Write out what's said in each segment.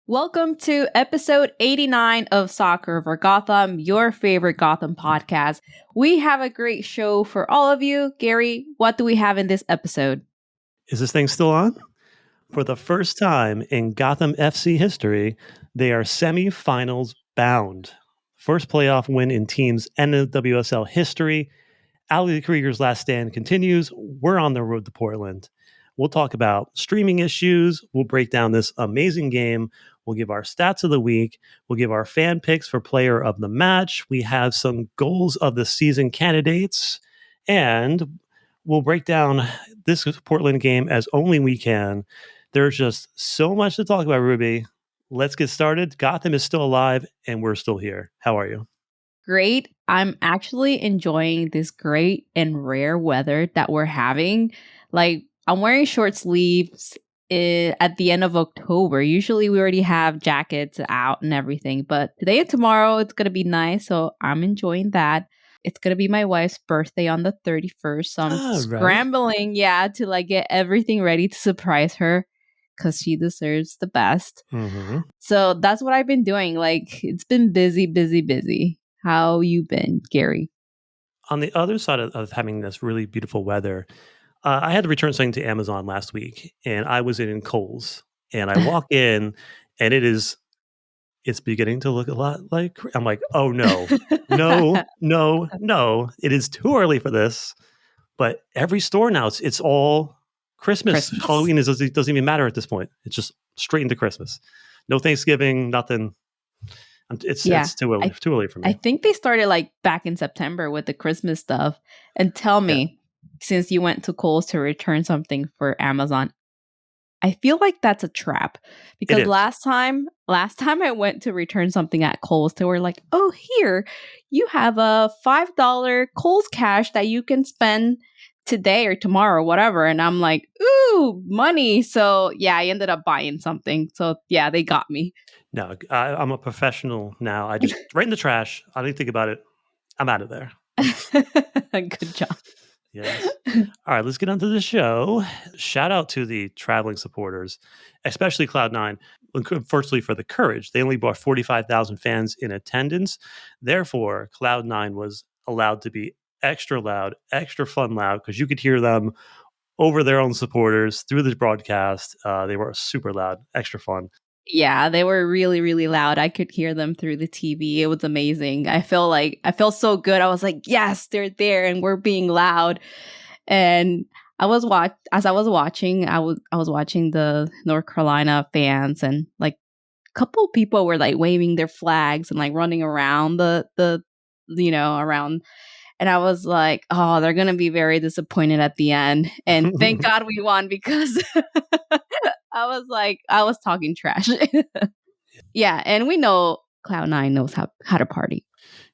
Welcome to episode 89 of Soccer for Gotham, your favorite Gotham podcast. We have a great show for all of you. Gary, what do we have in this episode? Is this thing still on? For the first time in Gotham FC history, they are semifinals bound. First playoff win in team's NWSL history. Ali Krieger's last stand continues. We're on the road to Portland. We'll talk about streaming issues. We'll break down this amazing game. We'll give our stats of the week. We'll give our fan picks for player of the match. We have some goals of the season candidates. And we'll break down this Portland game as only we can. There's just so much to talk about, Ruby. Let's get started. Gotham is still alive, and we're still here. How are you? Great. I'm actually enjoying this great and rare weather that we're having. I'm wearing short sleeves at the end of October. Usually we already have jackets out and everything, but today and tomorrow it's going to be nice, so I'm enjoying that. It's going to be my wife's birthday on the 31st, so I'm scrambling, to get everything ready to surprise her because she deserves the best. Mm-hmm. So that's what I've been doing. It's been busy. How you been, Gary? On the other side of having this really beautiful weather, I had to return something to Amazon last week, and I was in Kohl's, and I walk in, and it's beginning to look a lot like, I'm like, oh no, no, it is too early for this. But every store now, it's all Christmas. Halloween doesn't even matter at this point. It's just straight into Christmas. No Thanksgiving, nothing. It's too early for me. I think they started back in September with the Christmas stuff. And tell me, since you went to Kohl's to return something for Amazon, I feel like that's a trap because last time I went to return something at Kohl's, they were like, "Oh, here you have a $5 Kohl's cash that you can spend today or tomorrow, or whatever." And I'm like, "Ooh, money!" So I ended up buying something. So they got me. No, I'm a professional now. I just right in the trash. I don't even think about it. I'm out of there. Good job. Yes. All right, let's get on to the show. Shout out to the traveling supporters, especially Cloud9. Unfortunately for the Courage, they only brought 45,000 fans in attendance. Therefore, Cloud9 was allowed to be extra loud, extra fun loud, because you could hear them over their own supporters through the broadcast. They were super loud, extra fun. Yeah, they were really, really loud. I could hear them through the TV. It was amazing. I felt so good. I was like, yes, they're there and we're being loud. And I was watching the North Carolina fans, and a couple people were waving their flags and running around around. And I was like, oh, they're going to be very disappointed at the end. And thank God we won, because I was talking trash. Yeah, and we know Cloud9 knows how to party.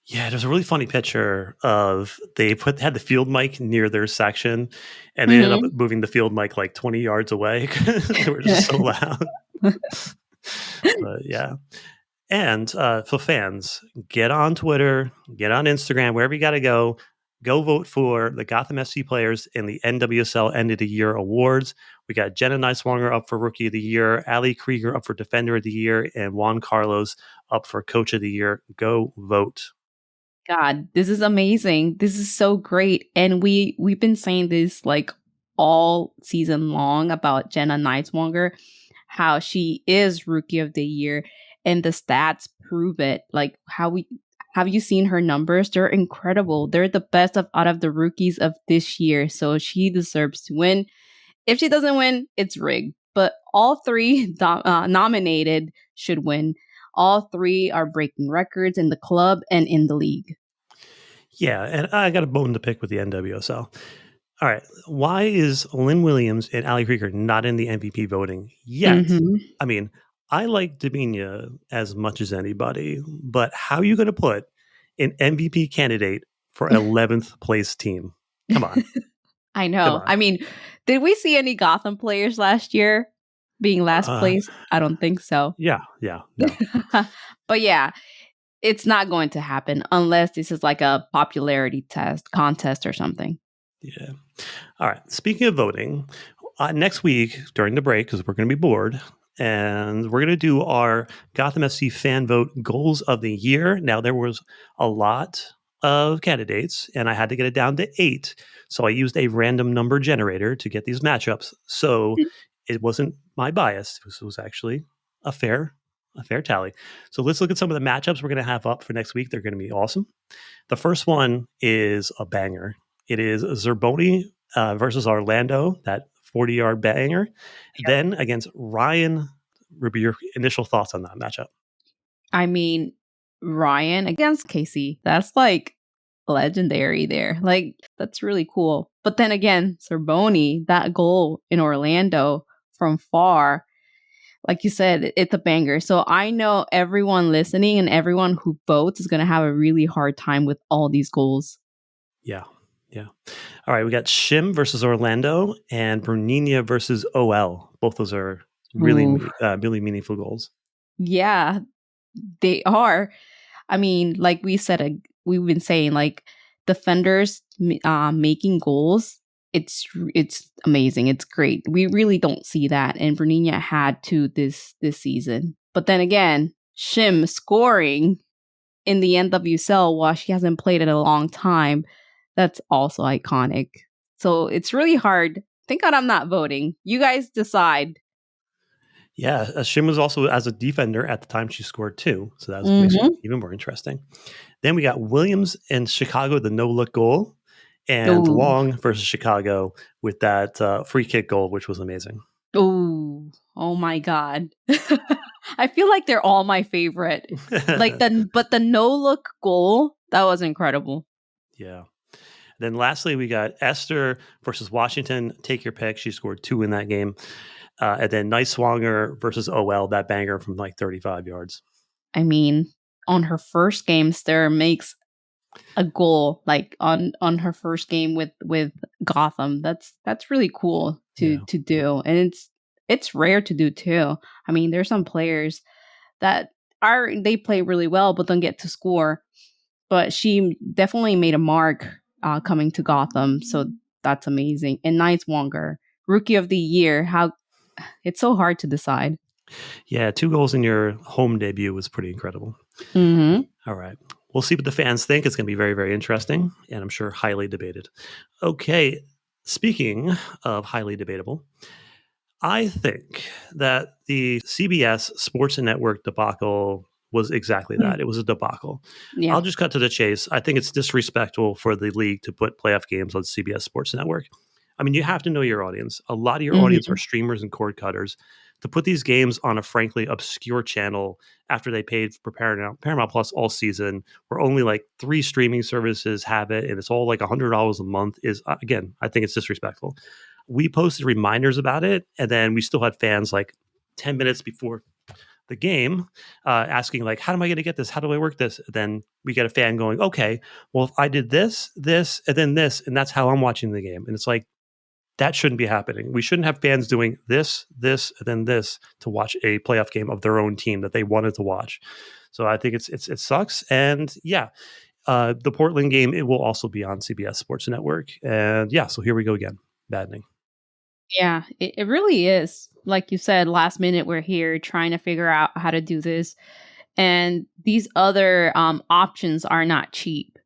Yeah, there's a really funny picture of they had the field mic near their section, and they ended up moving the field mic 20 yards away because they were just so loud. But yeah. And for fans, get on Twitter, get on Instagram, wherever you got to go vote for the Gotham FC players in the NWSL End of the Year awards. We got Jenna Neiswanger up for Rookie of the Year, Ali Krieger up for Defender of the Year, and Juan Carlos up for Coach of the Year. Go vote. God, this is amazing. This is so great. And we've been saying this all season long about Jenna Neiswanger, how she is Rookie of the Year, and the stats prove it. Have you seen her numbers? They're incredible. They're the best out of the rookies of this year. So she deserves to win. If she doesn't win, it's rigged. But all three nominated should win. All three are breaking records in the club and in the league. Yeah, and I got a bone to pick with the NWSL. All right, why is Lynn Williams and Ali Krieger not in the MVP voting yet? I mean, I like Dabinia as much as anybody, but how are you going to put an MVP candidate for 11th place team? Come on. I know. I mean, did we see any Gotham players last year being last place? I don't think so. Yeah, no. But yeah, it's not going to happen unless this is a popularity contest or something. Yeah. All right. Speaking of voting, next week during the break, because we're going to be bored, and we're going to do our Gotham FC fan vote goals of the year. Now, there was a lot of candidates, and I had to get it down to 8. So I used a random number generator to get these matchups. So it wasn't my bias. This was actually a fair tally. So let's look at some of the matchups we're going to have up for next week. They're going to be awesome. The first one is a banger. It is Zerboni versus Orlando, that 40-yard banger. Yep. Then against Ryan, Ruby, your initial thoughts on that matchup? I mean, Ryan against Casey, that's like legendary there. Like, that's really cool. But then again, Zerboni, that goal in Orlando from far, like you said, it's a banger. So I know everyone listening and everyone who votes is going to have a really hard time with all these goals. Yeah. All right, we got Shim versus Orlando and Bruninha versus OL. Both those are really meaningful goals. Yeah, they are. I mean, like we've been saying, like defenders making goals. It's amazing. It's great. We really don't see that, and Bruninha had to this season. But then again, Shim scoring in the NWSL while she hasn't played in a long time. That's also iconic. So it's really hard. Thank God I'm not voting. You guys decide. Yeah, Shim was also as a defender at the time she scored too. So that makes it even more interesting. Then we got Williams and Chicago, the no-look goal, and Long versus Chicago with that free kick goal, which was amazing. Oh my God. I feel like they're all my favorite. But the no-look goal, that was incredible. Yeah. Then lastly, we got Esther versus Washington. Take your pick. She scored 2 in that game. And then Neiswanger versus OL, that banger from like 35 yards. I mean, on her first game, Esther makes a goal like on her first game with Gotham. That's really cool to do. And it's rare to do too. I mean, there's some players that they play really well but don't get to score. But she definitely made a mark coming to Gotham, so that's amazing. And Neiswanger, Rookie of the Year. It's so hard to decide. Yeah, 2 goals in your home debut was pretty incredible. Mm-hmm. All right. We'll see what the fans think. It's going to be very, very interesting, and I'm sure highly debated. Okay, speaking of highly debatable, I think that the CBS Sports Network debacle was exactly that. It was a debacle. Yeah. I'll just cut to the chase. I think it's disrespectful for the league to put playoff games on CBS Sports Network. I mean, you have to know your audience. A lot of your audience are streamers and cord cutters. To put these games on a frankly obscure channel after they paid for Paramount Plus all season, where only like 3 streaming services have it, and it's all like $100 a month, is, again, I think it's disrespectful. We posted reminders about it, and then we still had fans like 10 minutes before the game asking like, how am I going to get this? How do I work this? Then we get a fan going, okay, well, if I did this, and then this, and that's how I'm watching the game. And it's like, that shouldn't be happening. We shouldn't have fans doing this, and then this to watch a playoff game of their own team that they wanted to watch. So I think it sucks. And yeah, the Portland game, it will also be on CBS Sports Network. And yeah, so here we go again. Maddening. Yeah, it really is. Like you said, last minute, we're here trying to figure out how to do this. And these other options are not cheap.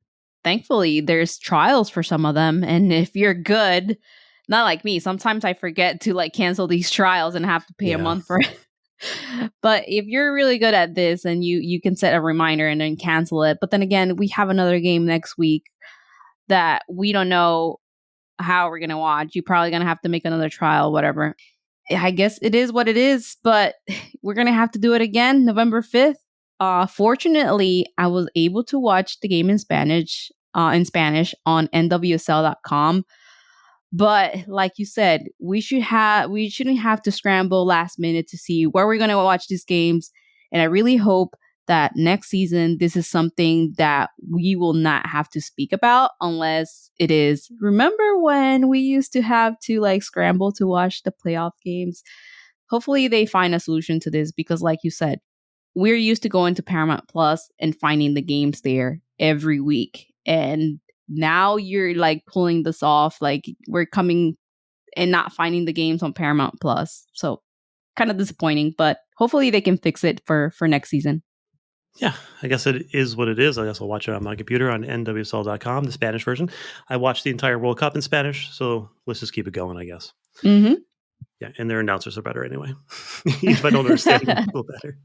Thankfully, there's trials for some of them. And if you're good, not like me, sometimes I forget to like cancel these trials and have to pay a month for it. But if you're really good at this and you can set a reminder and then cancel it. But then again, we have another game next week that we don't know how we're going to watch. You're probably going to have to make another trial, whatever. I guess it is what it is, but we're going to have to do it again November 5th. Fortunately, I was able to watch the game in Spanish on NWSL.com. But like you said, we shouldn't have to scramble last minute to see where we're going to watch these games. And I really hope that next season, this is something that we will not have to speak about unless it is. Remember when we used to have to like scramble to watch the playoff games? Hopefully they find a solution to this because like you said, we're used to going to Paramount Plus and finding the games there every week. And now you're like pulling this off. Like we're coming and not finding the games on Paramount Plus. So kind of disappointing, but hopefully they can fix it for next season. Yeah, I guess it is what it is. I guess I'll watch it on my computer on NWSL.com, the Spanish version. I watched the entire World Cup in Spanish, so let's just keep it going, I guess. Mm-hmm. Yeah, and their announcers are better anyway. If I don't understand them a little better.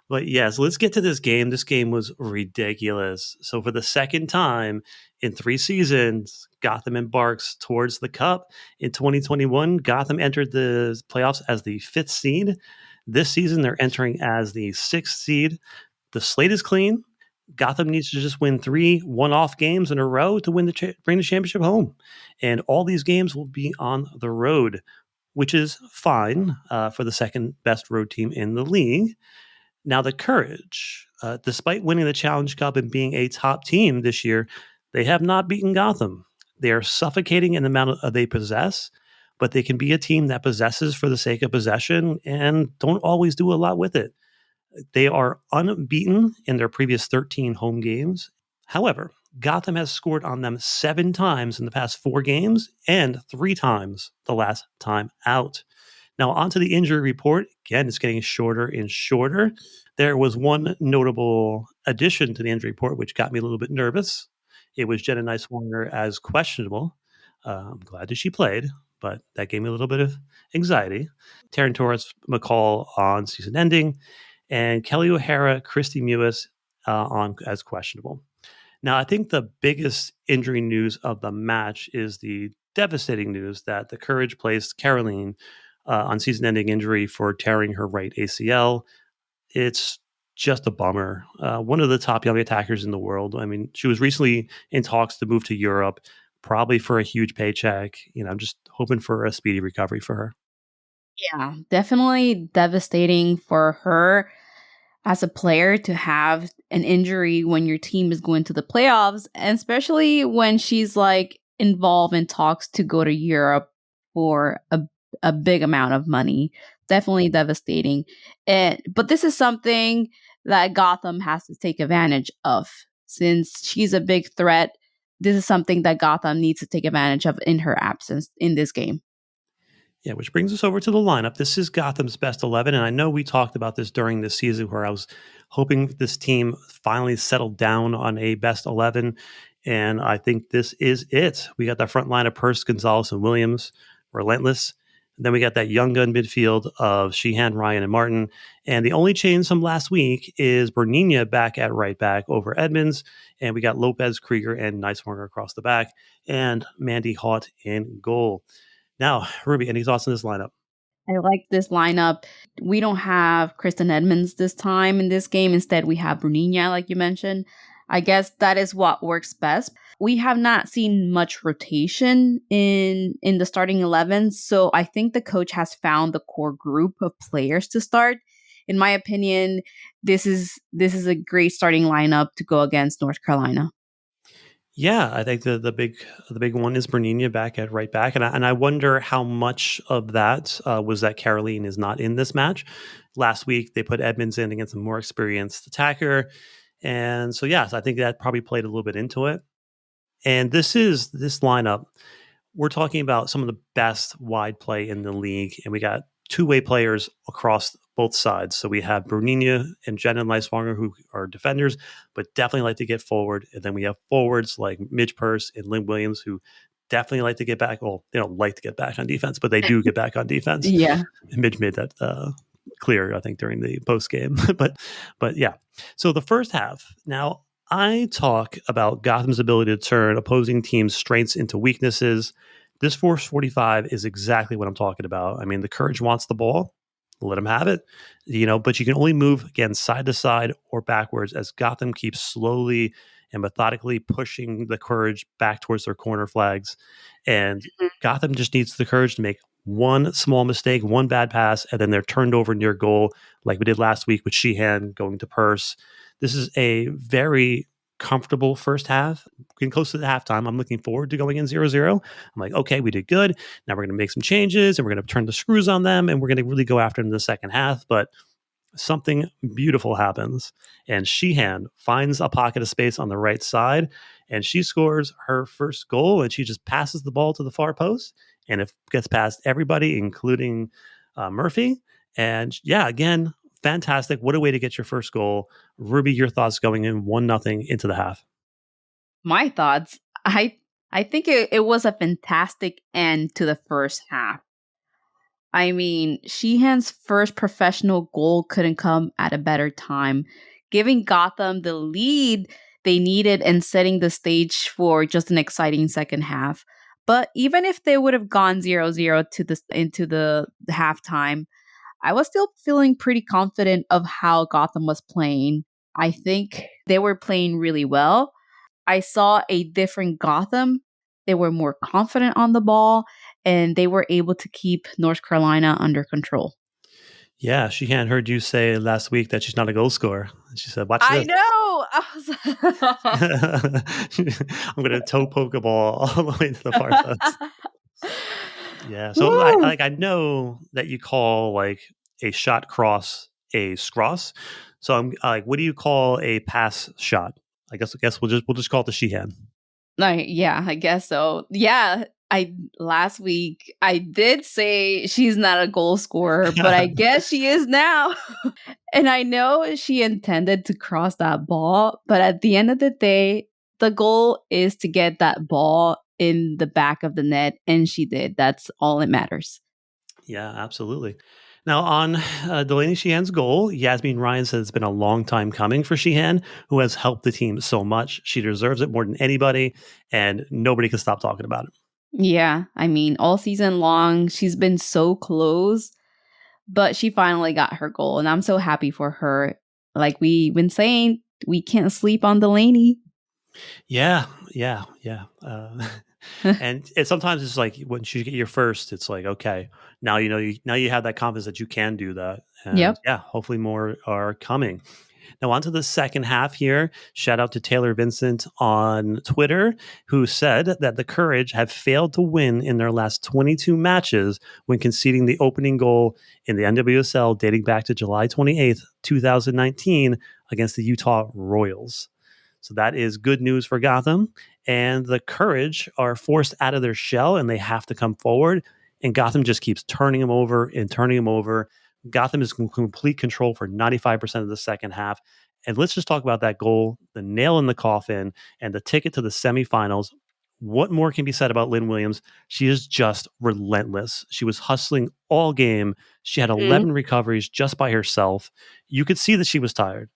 But yeah, so let's get to this game. This game was ridiculous. So for the second time in 3 seasons, Gotham embarks towards the Cup. In 2021, Gotham entered the playoffs as the 5th seed. This season, they're entering as the 6th seed. The slate is clean. Gotham needs to just win 3 one-off games in a row to win bring the championship home. And all these games will be on the road, which is fine for the second best road team in the league. Now, the Courage, despite winning the Challenge Cup and being a top team this year, they have not beaten Gotham. They are suffocating in the amount they possess, but they can be a team that possesses for the sake of possession and don't always do a lot with it. They are unbeaten in their previous 13 home games. However, Gotham has scored on them 7 times in the past 4 games and 3 times the last time out. Now, onto the injury report. Again, it's getting shorter and shorter. There was one notable addition to the injury report, which got me a little bit nervous. It was Jenna Nice-Warner as questionable. I'm glad that she played, but that gave me a little bit of anxiety. Taryn Torres McCall on season ending, and Kelly O'Hara, Christy Mewis on as questionable. Now, I think the biggest injury news of the match is the devastating news that the Courage placed Caroline on season-ending injury for tearing her right ACL. It's just a bummer. One of the top young attackers in the world. I mean, she was recently in talks to move to Europe, probably for a huge paycheck. I'm just hoping for a speedy recovery for her. Yeah, definitely devastating for her as a player to have an injury when your team is going to the playoffs, and especially when she's like involved in talks to go to Europe for a big amount of money. Definitely devastating. But this is something that Gotham has to take advantage of. Since she's a big threat, this is something that Gotham needs to take advantage of in her absence in this game. Yeah, which brings us over to the lineup. This is Gotham's best 11, and I know we talked about this during the season where I was hoping this team finally settled down on a best 11, and I think this is it. We got that front line of Purse, Gonzalez, and Williams, relentless. And then we got that young gun midfield of Sheehan, Ryan, and Martin. And the only change from last week is Bernina back at right back over Edmonds, and we got Lopez, Krieger, and Nicewarner across the back, and Mandy Haught in goal. Now, Ruby, any thoughts on this lineup? I like this lineup. We don't have Kristen Edmonds this time in this game. Instead, we have Bruninha, like you mentioned. I guess that is what works best. We have not seen much rotation in the starting 11, so I think the coach has found the core group of players to start. In my opinion, this is a great starting lineup to go against North Carolina. Yeah, I think the big one is Bernina back at right back, and I wonder how much of that was that Caroline is not in this match. Last week they put Edmonds in against a more experienced attacker, and so yes, I think that probably played a little bit into it. And this lineup. We're talking about some of the best wide play in the league, and we got two-way players across both sides. So we have Bruninha and Jenna Nicewarner, who are defenders, but definitely like to get forward. And then we have forwards like Midge Purse and Lynn Williams, who definitely like to get back. Well, they don't like to get back on defense, but they do get back on defense. Yeah. And Midge made that clear, I think, during the post game. but yeah. So the first half. Now, I talk about Gotham's ability to turn opposing teams' strengths into weaknesses. This Force 45 is exactly what I'm talking about. I mean, the Courage wants the ball. Let them have it, but you can only move again side to side or backwards as Gotham keeps slowly and methodically pushing the Courage back towards their corner flags. And Gotham just needs the Courage to make one small mistake, one bad pass, and then they're turned over near goal, like we did last week with Sheehan going to Purse. This is a very comfortable first half. Getting close to the halftime, I'm looking forward to going in 0-0. I'm like, okay, we did good. Now we're going to make some changes and we're going to turn the screws on them and we're going to really go after them in the second half. But something beautiful happens and Sheehan finds a pocket of space on the right side and she scores her first goal and she just passes the ball to the far post and it gets past everybody, including Murphy. And yeah, again, fantastic. What a way to get your first goal. Ruby, your thoughts going in 1-0 into the half. My thoughts. I think it was a fantastic end to the first half. I mean, Sheehan's first professional goal couldn't come at a better time, giving Gotham the lead they needed and setting the stage for just an exciting second half. But even if they would have gone 0-0 to the into the halftime, I was still feeling pretty confident of how Gotham was playing. I think they were playing really well. I saw a different Gotham. They were more confident on the ball and they were able to keep North Carolina under control. Yeah, she hadn't heard you say last week that she's not a goal scorer. She said, watch I this. know. I'm going to toe poke a ball all the way to the far post. Yeah. So Woo! I know that you call like a shot cross a scross. So I'm like, what do you call a pass shot? I guess we'll just call it the Sheehan. Yeah, I guess so. Yeah, I last week I did say she's not a goal scorer, but I guess she is now. And I know she intended to cross that ball, but at the end of the day, the goal is to get that ball in the back of the net, and she did. That's all that matters. Yeah, absolutely. Now, on Delaney Sheehan's goal, Yasmin Ryan says it's been a long time coming for Sheehan, who has helped the team so much. She deserves it more than anybody, and nobody can stop talking about it. Yeah, I mean, all season long, she's been so close, but she finally got her goal, and I'm so happy for her. Like we've been saying, we can't sleep on Delaney. Yeah, yeah. And sometimes it's like once you get your first, it's like okay, now now you have that confidence that you can do that, and Yep. yeah, hopefully more are coming. Now, on to the second half here. Shout out to Taylor Vincent on Twitter, who said that the Courage have failed to win in their last 22 matches when conceding the opening goal in the NWSL dating back to July 28th, 2019, against the Utah Royals. So that is good news for Gotham. And the Courage are forced out of their shell and they have to come forward. And Gotham just keeps turning them over and turning them over. Gotham is in complete control for 95% of the second half. And let's just talk about that goal, the nail in the coffin, and the ticket to the semifinals. What more can be said about Lynn Williams? She is just relentless. She was hustling all game. She had 11 recoveries just by herself. You could see that she was tired,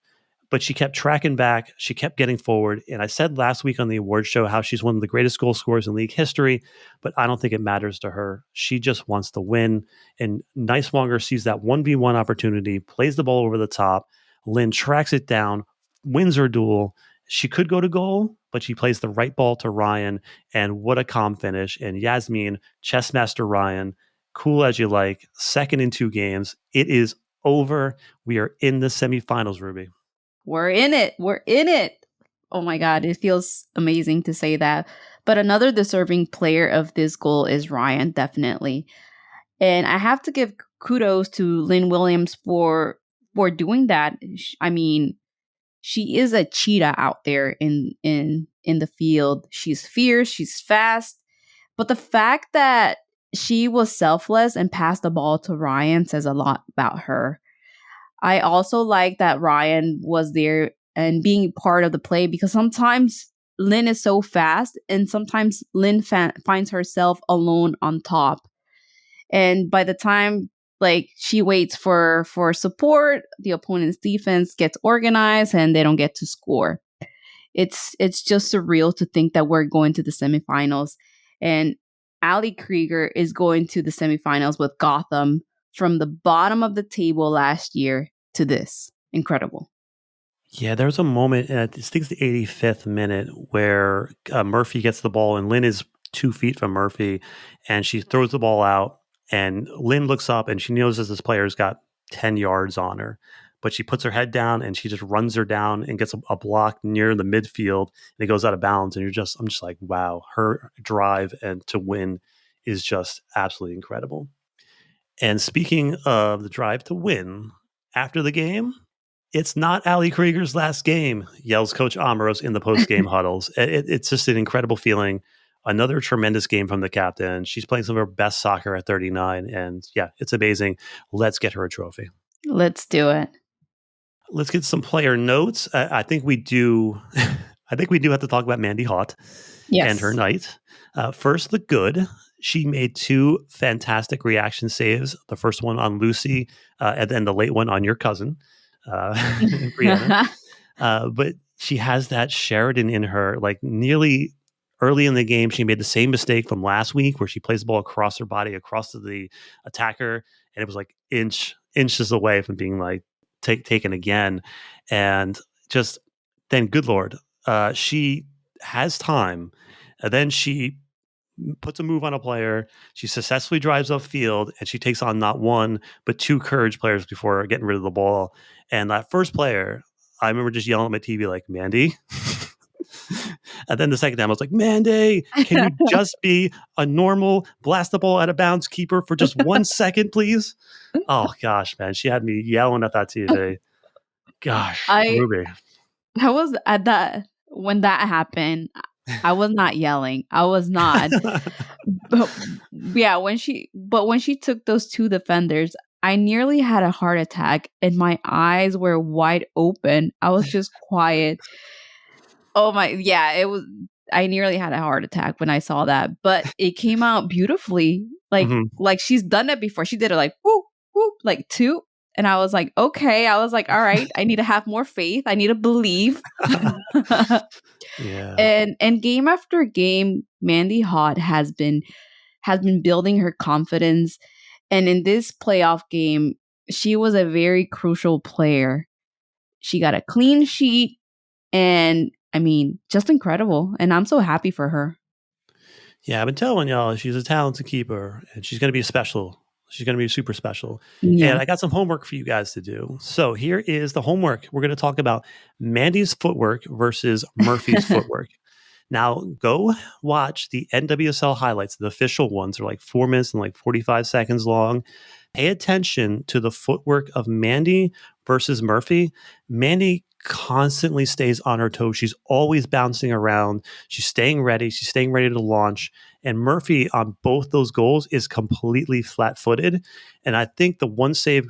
but she kept tracking back. She kept getting forward. And I said last week on the award show how she's one of the greatest goal scorers in league history, but I don't think it matters to her. She just wants to win. And Neiswanger sees that 1v1 opportunity, plays the ball over the top. Lynn tracks it down, wins her duel. She could go to goal, but she plays the right ball to Ryan. And what a calm finish. And Yasmin, chessmaster Ryan, cool as you like, second in 2 games. It is over. We are in the semifinals, Ruby. We're in it. We're in it. Oh my God. It feels amazing to say that. But another deserving player of this goal is Ryan, definitely. And I have to give kudos to Lynn Williams for doing that. I mean, she is a cheetah out there in the field. She's fierce, she's fast. But the fact that she was selfless and passed the ball to Ryan says a lot about her. I also like that Ryan was there and being part of the play because sometimes Lynn is so fast and sometimes Lynn finds herself alone on top. And by the time like she waits for support, the opponent's defense gets organized and they don't get to score. It's just surreal to think that we're going to the semifinals and Ali Krieger is going to the semifinals with Gotham from the bottom of the table last year to this. Incredible. Yeah, there was a moment, I think it's the 85th minute, where Murphy gets the ball and Lynn is 2 feet from Murphy and she throws the ball out. And Lynn looks up and she notices this player's got 10 yards on her. But she puts her head down and she just runs her down and gets a block near the midfield and it goes out of bounds. And I'm just like, wow, her drive and to win is just absolutely incredible. And speaking of the drive to win, after the game, it's not Ali Krieger's last game, yells Coach Amoros in the post-game huddles. It's just an incredible feeling. Another tremendous game from the captain. She's playing some of her best soccer at 39. And yeah, it's amazing. Let's get her a trophy. Let's do it. Let's get some player notes. I think we do. I think we do have to talk about Mandy Hott and her Yes. night. First, the good. She made 2 fantastic reaction saves. The first one on Lucy, and then the late one on your cousin, Brianna. But she has that Sheridan in her. Like nearly early in the game, she made the same mistake from last week, where she plays the ball across her body, across to the attacker, and it was like inches away from being like taken again. And just then, good Lord, she has time, and then she puts a move on a player. She successfully drives upfield, and she takes on not one but 2 courage players before getting rid of the ball. And that first player, I remember just yelling at my TV like, Mandy. And then the second time I was like, Mandy, can you just be a normal blast the ball out of bounds keeper for just 1 second, please? Oh gosh, man. She had me yelling at that TV. Gosh, I Ruby. was at that when that happened. I was not yelling. I was not. But yeah, when she took those 2 defenders, I nearly had a heart attack and my eyes were wide open. I was just quiet. Oh my, yeah, it was. I nearly had a heart attack when I saw that, but it came out beautifully. Like she's done it before. She did it like whoop whoop like 2, and I was like, okay. I was like, all right. I need to have more faith. I need to believe. Yeah. And game after game, Mandy Hott has been building her confidence. And in this playoff game, she was a very crucial player. She got a clean sheet, and I mean, just incredible. And I'm so happy for her. Yeah, I've been telling y'all she's a talented keeper, and she's going to be special. She's going to be super special. And Yeah. I got some homework for you guys to do. So here is the homework. We're going to talk about Mandy's footwork versus Murphy's footwork. Now, go watch the NWSL highlights. The official ones are like 4 minutes and like 45 seconds long. Pay attention to the footwork of Mandy versus Murphy. Mandy constantly stays on her toes. She's always bouncing around. She's staying ready. She's staying ready to launch. And Murphy on both those goals is completely flat footed. And I think the one save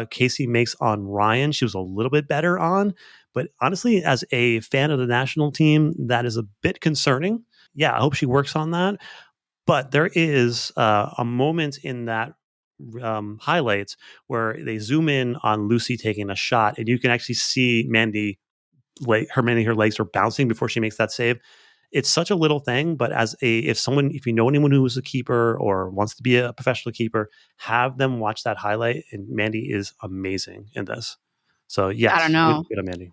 Casey makes on Ryan, she was a little bit better on. But honestly, as a fan of the national team, that is a bit concerning. Yeah, I hope she works on that. But there is a moment in that highlights where they zoom in on Lucy taking a shot, and you can actually see Mandy, her legs are bouncing before she makes that save. It's such a little thing, but if you know anyone who is a keeper or wants to be a professional keeper, have them watch that highlight. And Mandy is amazing in this. So I don't yes, know. good on Mandy.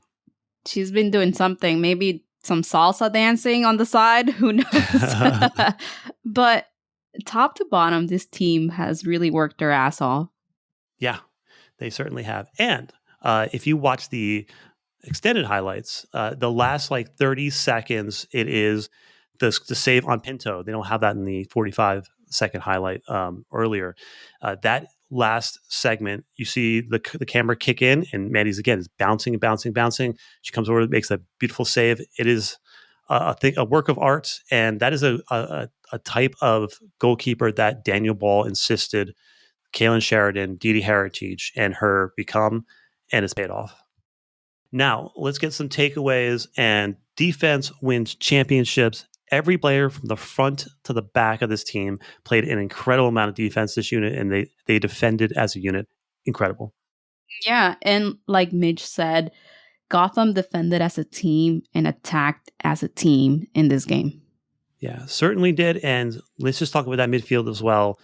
She's been doing something, maybe some salsa dancing on the side. Who knows? But top to bottom, this team has really worked their ass off. Yeah, they certainly have. And if you watch the extended highlights, the last like 30 seconds, it is the save on Pinto. They don't have that in the 45-second highlight earlier. That last segment, you see the camera kick in, and Mandy's again is bouncing and bouncing, bouncing. She comes over, makes a beautiful save. It is a work of art, and that is a type of goalkeeper that Daniel Ball insisted Kaylin Sheridan, Dee Dee Heritage, and her become, and it's paid off. Now, let's get some takeaways. And defense wins championships. Every player from the front to the back of this team played an incredible amount of defense this unit, and they defended as a unit. Incredible. Yeah. And like Midge said, Gotham defended as a team and attacked as a team in this game. Yeah, certainly did. And let's just talk about that midfield as well.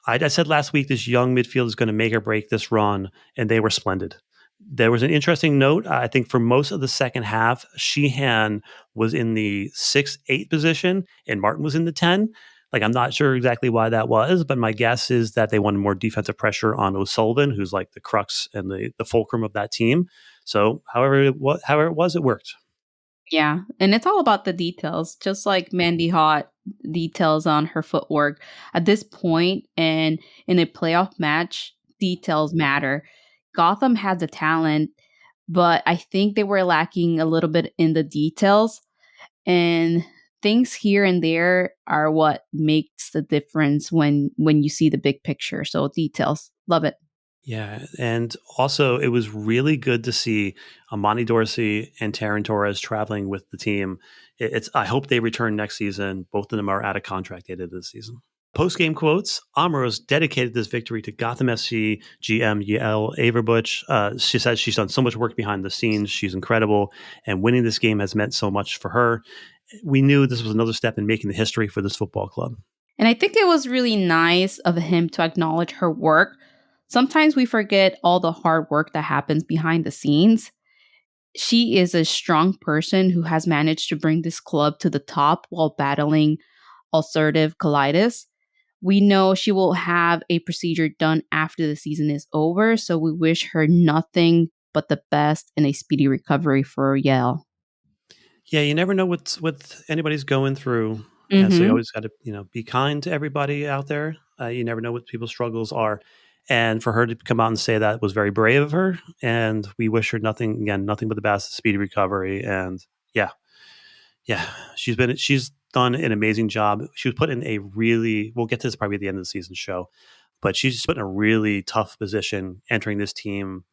I said last week this young midfield is going to make or break this run, and they were splendid. There was an interesting note. I think for most of the second half, Sheehan was in the 6-8 position and Martin was in the 10. Like, I'm not sure exactly why that was, but my guess is that they wanted more defensive pressure on O'Sullivan, who's like the crux and the fulcrum of that team. So however it was, it worked. Yeah. And it's all about the details, just like Mandy Hott details on her footwork. At this point and in a playoff match, details matter. Gotham has the talent, but I think they were lacking a little bit in the details. And things here and there are what makes the difference when you see the big picture. So details, love it. Yeah, and also it was really good to see Amani Dorsey and Taryn Torres traveling with the team. It's I hope they return next season. Both of them are out of contract at the end of the season. Post-game quotes. Amros dedicated this victory to Gotham FC GM Yael Averbuch. She said she's done so much work behind the scenes. She's incredible, and winning this game has meant so much for her. We knew this was another step in making the history for this football club. And I think it was really nice of him to acknowledge her work. Sometimes we forget all the hard work that happens behind the scenes. She is a strong person who has managed to bring this club to the top while battling ulcerative colitis. We know she will have a procedure done after the season is over, so we wish her nothing but the best and a speedy recovery for Yale. Yeah, you never know what anybody's going through, and so you Mm-hmm. always got to be kind to everybody out there. You never know what people's struggles are, and for her to come out and say that was very brave of her. And we wish her nothing but the best, speedy recovery. And yeah, yeah, she's done an amazing job. She was put in a really we'll get to this probably at the end of the season show, but she's just put in a really tough position entering this team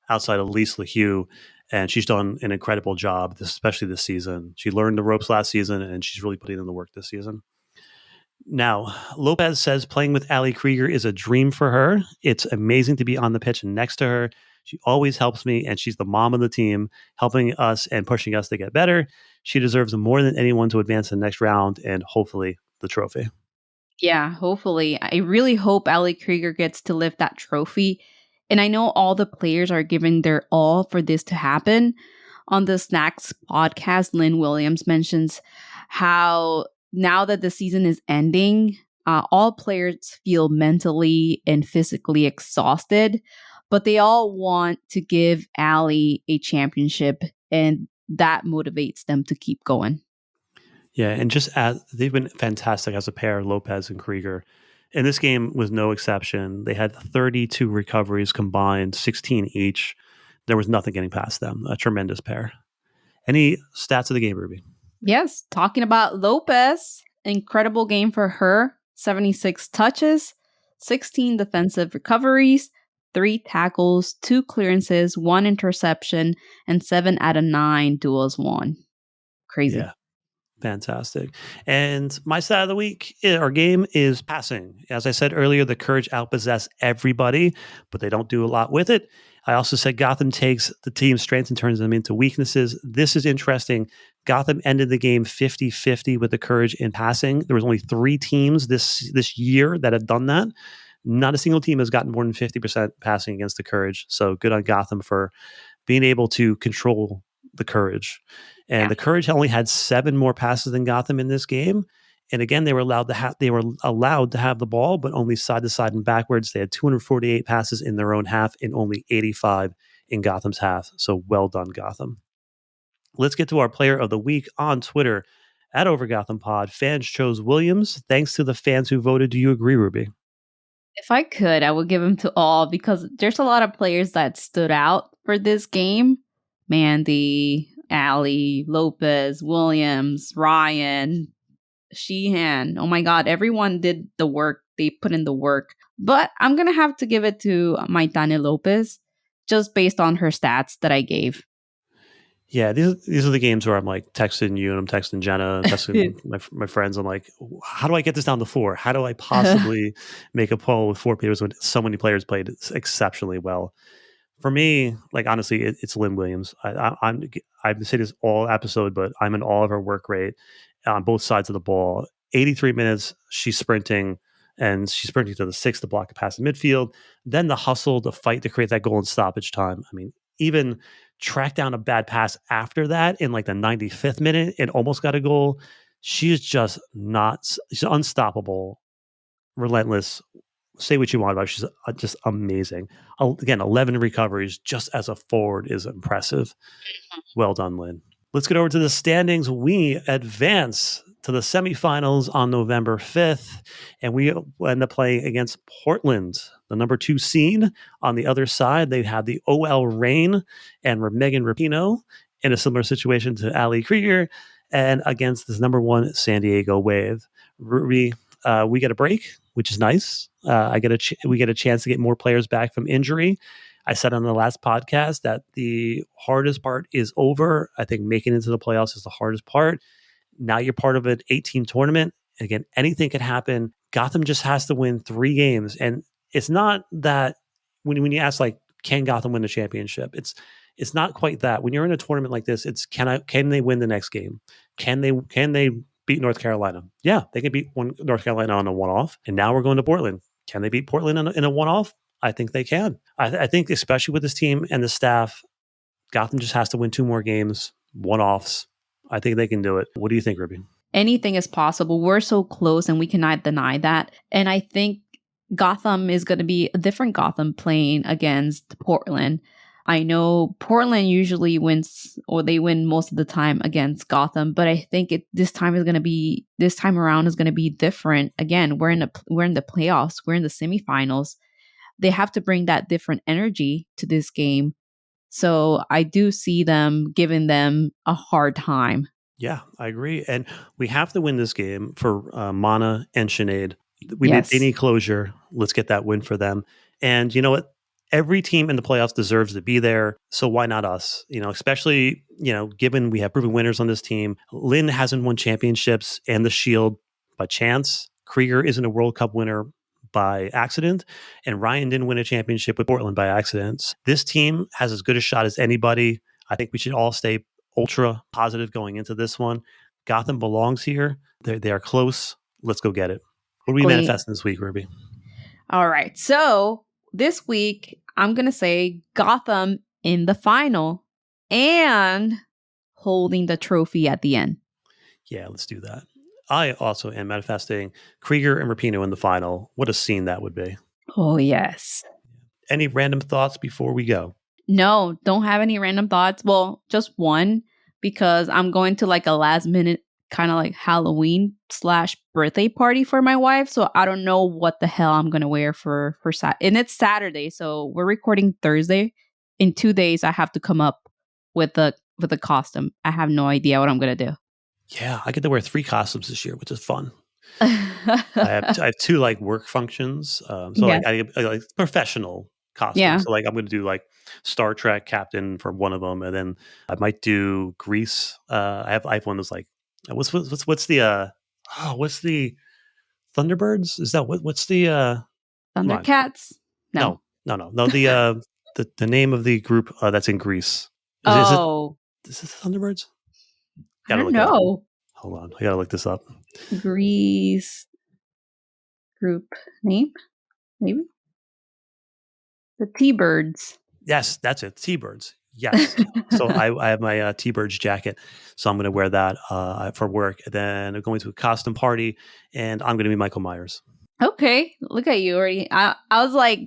outside of Lisa LaHue, and she's done an incredible job, especially this season. She learned the ropes last season, and she's really putting in the work this season. Now, Lopez says playing with Ali Krieger is a dream for her. It's amazing to be on the pitch next to her. She always helps me, and she's the mom of the team, helping us and pushing us to get better. She deserves more than anyone to advance to the next round and hopefully the trophy. Yeah, hopefully. I really hope Ali Krieger gets to lift that trophy. And I know all the players are giving their all for this to happen. On the Snacks podcast, Lynn Williams mentions how now that the season is ending, all players feel mentally and physically exhausted, but they all want to give Ali a championship, and that motivates them to keep going. Yeah, and they've been fantastic as a pair, Lopez and Krieger. And this game was no exception. They had 32 recoveries combined, 16 each. There was nothing getting past them. A tremendous pair. Any stats of the game, Ruby? Yes, talking about Lopez, incredible game for her. 76 touches, 16 defensive recoveries, 3 tackles, 2 clearances, 1 interception, and 7 out of 9 duels won. Crazy. Yeah, fantastic. And my stat of the week, our game is passing. As I said earlier, the Courage outpossess everybody, but they don't do a lot with it. I also said Gotham takes the team's strengths and turns them into weaknesses. This is interesting. Gotham ended the game 50-50 with the Courage in passing. There was only 3 teams this year that have done that. Not a single team has gotten more than 50% passing against the Courage. So good on Gotham for being able to control the Courage. And Yeah. the Courage only had 7 more passes than Gotham in this game. And again, they were allowed to have the ball, but only side to side and backwards. They had 248 passes in their own half and only 85 in Gotham's half. So well done, Gotham. Let's get to our player of the week on Twitter at OverGothamPod. Fans chose Williams. Thanks to the fans who voted. Do you agree, Ruby? If I could, I would give them to all because there's a lot of players that stood out for this game. Mandy, Ali, Lopez, Williams, Ryan, Sheehan. Oh my God, everyone did the work. They put in the work. But I'm going to have to give it to Maitane Lopez just based on her stats that I gave. Yeah, these are the games where I'm like texting you and I'm texting Jenna, texting my friends. I'm like, how do I get this down to 4? How do I possibly make a poll with 4 players when so many players played exceptionally well? For me, like honestly, it's Lynn Williams. I've said this all episode, but I'm in all of her work rate on both sides of the ball. 83 minutes, she's sprinting, and she's sprinting to the 6 to block a pass in midfield. Then the hustle, the fight to create that goal in stoppage time. I mean, even track down a bad pass after that in like the 95th minute and almost got a goal. She's just not. She's unstoppable, relentless. Say what you want about her. She's just amazing. Again, 11 recoveries just as a forward is impressive. Well done, Lynn. Let's get over to the standings. We advance to the semifinals on November 5th, and we end up playing against Portland, the number 2 seed. On the other side, they have the OL Reign and Megan Rapinoe in a similar situation to Ali Krieger. and against this number one San Diego Wave. Ruby, we get a break, which is nice. We get a chance to get more players back from injury. I said on the last podcast that the hardest part is over. I think making it into the playoffs is the hardest part. Now you're part of an 8-team tournament. Again, anything could happen. Gotham just has to win 3 games, and it's not that when you ask like, can Gotham win the championship? It's not quite that. When you're in a tournament like this, it's can they win the next game? Can they beat North Carolina? Yeah, they can beat North Carolina on a one-off, and now we're going to Portland. Can they beat Portland in a one-off? I think they can. I think especially with this team and the staff, Gotham just has to win 2 more games, one-offs. I think they can do it. What do you think, Ruby? Anything is possible. We're so close and we cannot deny that. And I think Gotham is going to be a different Gotham playing against Portland. I know Portland usually wins, or they win most of the time against Gotham, but I think this time around is going to be different. Again, we're in the playoffs, we're in the semifinals. They have to bring that different energy to this game. So I do see them giving them a hard time. Yeah, I agree. And we have to win this game for Mana and Sinead. They need closure. Let's get that win for them. And you know what? Every team in the playoffs deserves to be there. So why not us? Especially, given we have proven winners on this team. Lynn hasn't won championships and the Shield by chance. Krieger isn't a World Cup winner by accident. And Ryan didn't win a championship with Portland by accident. This team has as good a shot as anybody. I think we should all stay ultra positive going into this one. Gotham belongs here. They are close. Let's go get it. What are we manifesting this week, Ruby? All right. So this week, I'm going to say Gotham in the final and holding the trophy at the end. Yeah, let's do that. I also am manifesting Krieger and Rapinoe in the final. What a scene that would be. Oh, yes. Any random thoughts before we go? No, don't have any random thoughts. Well, just one, because I'm going to like a last minute kind of like Halloween / birthday party for my wife. So I don't know what the hell I'm going to wear for Saturday. And it's Saturday. So we're recording Thursday. In 2 days, I have to come up with a costume. I have no idea what I'm going to do. Yeah, I get to wear 3 costumes this year, which is fun. I have 2 like work functions. Like I like professional costumes. Yeah. So like I'm going to do like Star Trek captain for one of them, and then I might do Grease. I have one that's like what's the Thunderbirds? Is that what's the Thundercats? No. The name of the group that's in Greece. Is it the Thunderbirds? I don't know. Hold on, I gotta look this up. Greece group name, maybe the T-Birds. Yes, that's it. T-Birds. Yes. So I have my T-Birds jacket, so I'm going to wear that for work. And then I'm going to a costume party, and I'm going to be Michael Myers. Okay, look at you already. I was like,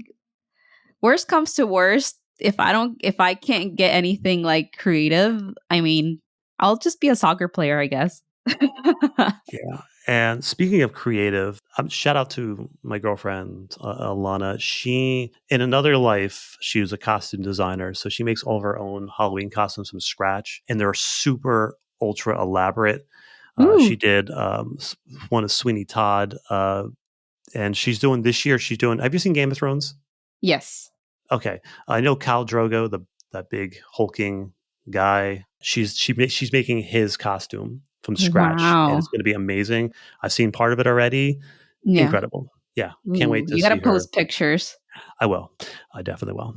worst comes to worst, if I can't get anything like creative, I mean, I'll just be a soccer player, I guess. Yeah. And speaking of creative, shout out to my girlfriend, Alana. She, in another life, she was a costume designer. So she makes all of her own Halloween costumes from scratch. And they're super ultra elaborate. She did one of Sweeney Todd. And she's doing this year, have you seen Game of Thrones? Yes. Okay. I know Khal Drogo, that big hulking guy. She's making his costume from scratch, and it's going to be amazing. I've seen part of it already. Yeah. Incredible. Yeah. Can't wait to see her. You got to post pictures. I will. I definitely will.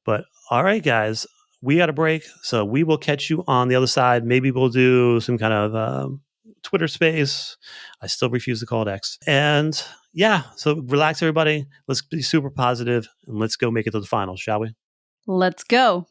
But all right, guys, we got a break. So we will catch you on the other side. Maybe we'll do some kind of Twitter space. I still refuse to call it X. And yeah, so relax, everybody. Let's be super positive and let's go make it to the finals, shall we? Let's go.